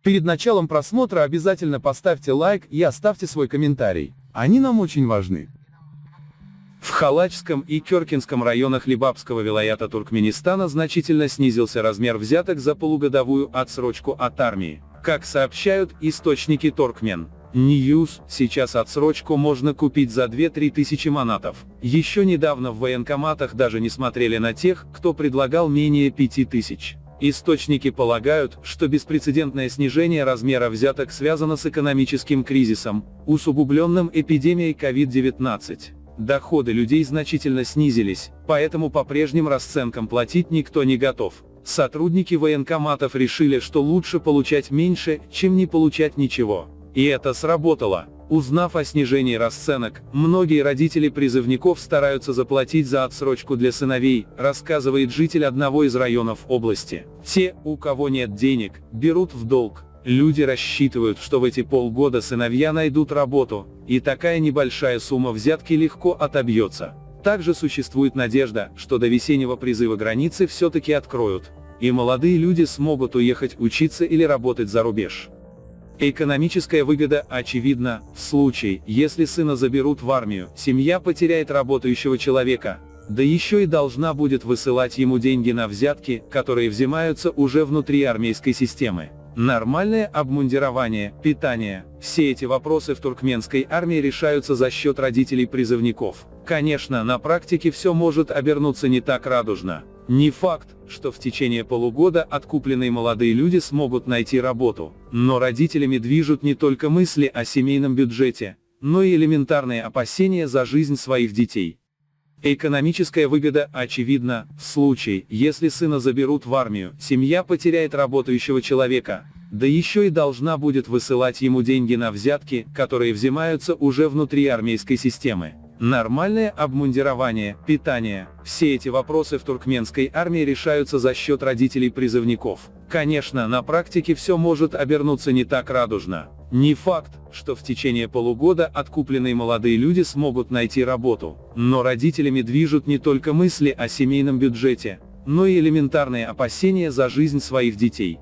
Перед началом просмотра обязательно поставьте лайк и оставьте свой комментарий. Они нам очень важны. В Халачском и Кёркинском районах Либабского вилаята Туркменистана значительно снизился размер взяток за полугодовую отсрочку от армии. Как сообщают источники Торкмен Ньюс, сейчас отсрочку можно купить за 2-3 тысячи манатов. Еще недавно в военкоматах даже не смотрели на тех, кто предлагал менее 5000. Источники полагают, что беспрецедентное снижение размера взяток связано с экономическим кризисом, усугубленным эпидемией COVID-19. Доходы людей значительно снизились, поэтому по прежним расценкам платить никто не готов. Сотрудники военкоматов решили, что лучше получать меньше, чем не получать ничего. И это сработало. Узнав о снижении расценок, многие родители призывников стараются заплатить за отсрочку для сыновей, рассказывает житель одного из районов области. Те, у кого нет денег, берут в долг. Люди рассчитывают, что в эти полгода сыновья найдут работу, и такая небольшая сумма взятки легко отобьется. Также существует надежда, что до весеннего призыва границы все-таки откроют, и молодые люди смогут уехать учиться или работать за рубеж. Экономическая выгода очевидна: в случае, если сына заберут в армию, семья потеряет работающего человека, да еще и должна будет высылать ему деньги на взятки, которые взимаются уже внутри армейской системы. Нормальное обмундирование, питание – все эти вопросы в туркменской армии решаются за счет родителей призывников. Конечно, на практике все может обернуться не так радужно. Не факт, что в течение полугода откупленные молодые люди смогут найти работу, но родителями движут не только мысли о семейном бюджете, но и элементарные опасения за жизнь своих детей. Экономическая выгода очевидна: в случае, если сына заберут в армию, семья потеряет работающего человека, да еще и должна будет высылать ему деньги на взятки, которые взимаются уже внутри армейской системы. Нормальное обмундирование, питание – все эти вопросы в туркменской армии решаются за счет родителей призывников. Конечно, на практике все может обернуться не так радужно. Не факт, что в течение полугода откупленные молодые люди смогут найти работу, но родителями движут не только мысли о семейном бюджете, но и элементарные опасения за жизнь своих детей.